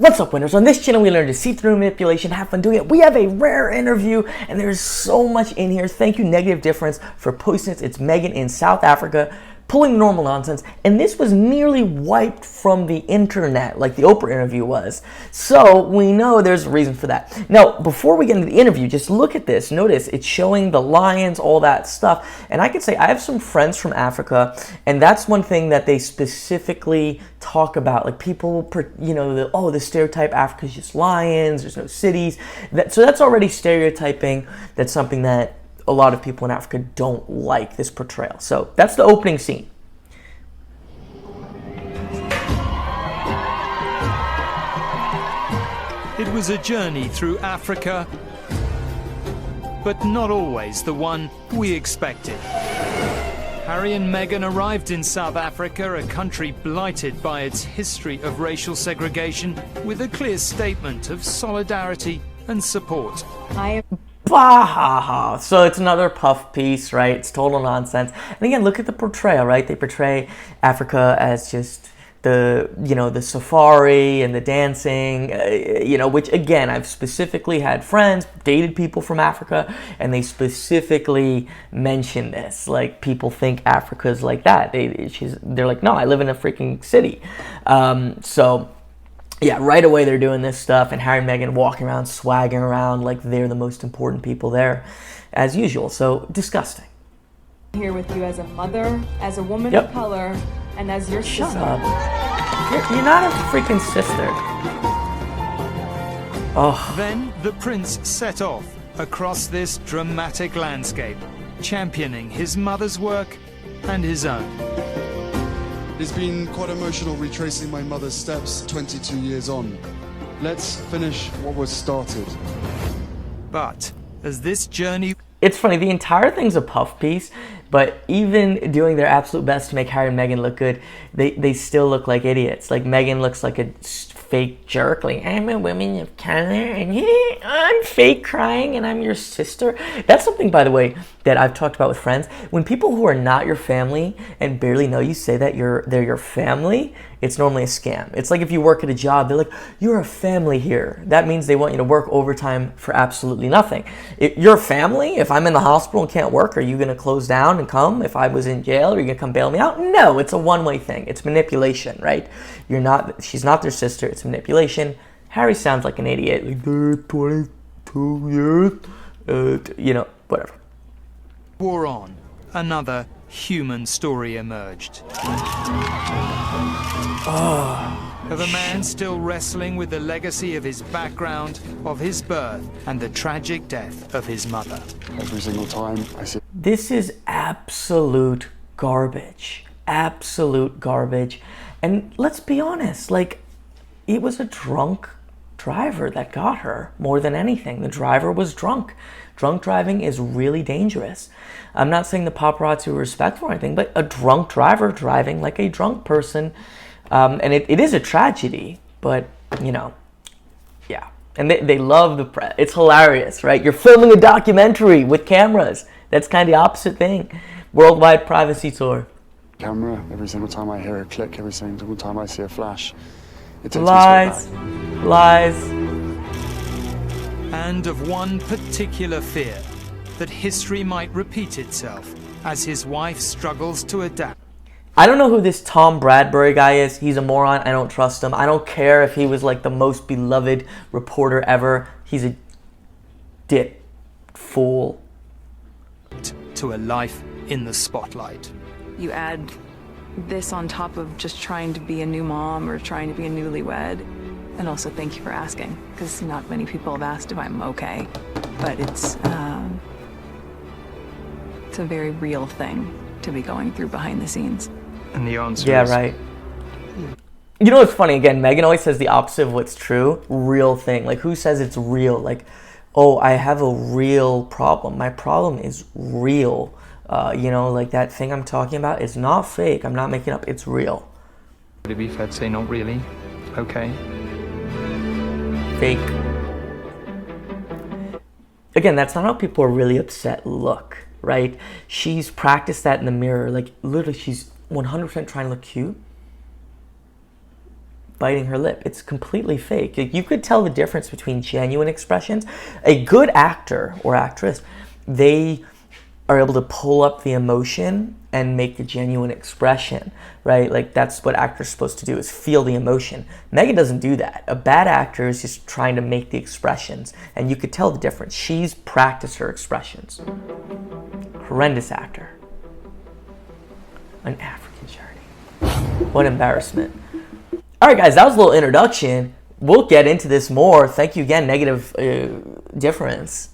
What's up, winners? On this channel, we learn to see through manipulation, have fun doing it. We have a rare interview, and there's so much in here. Thank you, Negative Difference, for posting this. It's Meghan in South Africa, pulling normal nonsense, and this was nearly wiped from the internet, like the Oprah interview was. So we know there's a reason for that. Now, before we get into the interview, just look at this. Notice it's showing the lions, all that stuff. And I could say I have some friends from Africa, and that's one thing that they specifically talk about. Like people, you know, the stereotype Africa's just lions, there's no cities. So that's already stereotyping. That's something that a lot of people in Africa don't like, this portrayal. So that's the opening scene. It was a journey through Africa, but not always the one we expected. Harry and Meghan arrived in South Africa, a country blighted by its history of racial segregation, with a clear statement of solidarity and support. Bah! So it's another puff piece, right? It's total nonsense. And again, look at the portrayal, right? They portray Africa as just the, you know, the safari and the dancing, you know, which again, I've specifically had friends, dated people from Africa, and they specifically mention this. Like, people think Africa's like that. They're like, no, I live in a freaking city. Yeah, right away they're doing this stuff, and Harry and Meghan walking around, swagging around like they're the most important people there, as usual. So, disgusting. Here with you as a mother, as a woman of color, and as your sister. Shut up. You're not a freaking sister. Oh. Then the prince set off across this dramatic landscape, championing his mother's work and his own. It's been quite emotional retracing my mother's steps 22 years on. Let's finish what was started. But as this journey... It's funny, the entire thing's a puff piece, but even doing their absolute best to make Harry and Meghan look good, they still look like idiots. Like, Meghan looks like a fake jerk, like, I'm a woman of color, and I'm fake crying, and I'm your sister. That's something, by the way, that I've talked about with friends. When people who are not your family and barely know you say that they're your family, it's normally a scam. It's like if you work at a job, they're like, you're a family here. That means they want you to work overtime for absolutely nothing. If you're a family, if I'm in the hospital and can't work, are you going to close down and come? If I was in jail, are you going to come bail me out? No, it's a one-way thing. It's manipulation, right? She's not their sister. It's manipulation. Harry sounds like an idiot. Like, 22 years. You know, whatever. War on. Another human story emerged. Of a man still wrestling with the legacy of his background, of his birth, and the tragic death of his mother. Every single time I see... This is absolute garbage. Absolute garbage. And let's be honest, like, it was a drunk driver that got her more than anything. The driver was drunk. Drunk driving is really dangerous. I'm not saying the paparazzi were respectful or anything, but a drunk driver driving like a drunk person, and it is a tragedy, but, you know, yeah. And they love the press. It's hilarious, right? You're filming a documentary with cameras. That's kind of the opposite thing. Worldwide privacy tour. Camera, every single time I hear a click, every single time I see a flash, it takes Lies. me straight back. Lies. And of one particular fear, that history might repeat itself as his wife struggles to adapt. I don't know who this Tom Bradbury guy is. He's a moron. I don't trust him. I don't care if he was like the most beloved reporter ever. He's a dip fool. To a life in the spotlight. You add this on top of just trying to be a new mom or trying to be a newlywed. And also thank you for asking, because not many people have asked if I'm okay. But it's a very real thing to be going through behind the scenes. And the answer Yeah, is... right. You know what's funny? Again, Meghan always says the opposite of what's true. Real thing. Like, who says it's real? Like, oh, I have a real problem. My problem is real. You know, like that thing I'm talking about is not fake. I'm not making up. It's real. Would it be fair to say not really? Okay. Fake. Again, that's not how people are really upset look, right? She's practiced that in the mirror. Like, literally, she's 100% trying to look cute. biting her lip. It's completely fake. Like, you could tell the difference between genuine expressions. A good actor or actress, they are able to pull up the emotion and make the genuine expression, right? Like, that's what actors are supposed to do, is feel the emotion. Meghan doesn't do that. A bad actor is just trying to make the expressions, and you could tell the difference. She's practiced her expressions. Horrendous actor. An African charity. What embarrassment. All right, guys, that was a little introduction. We'll get into this more. Thank you again, Negative Difference.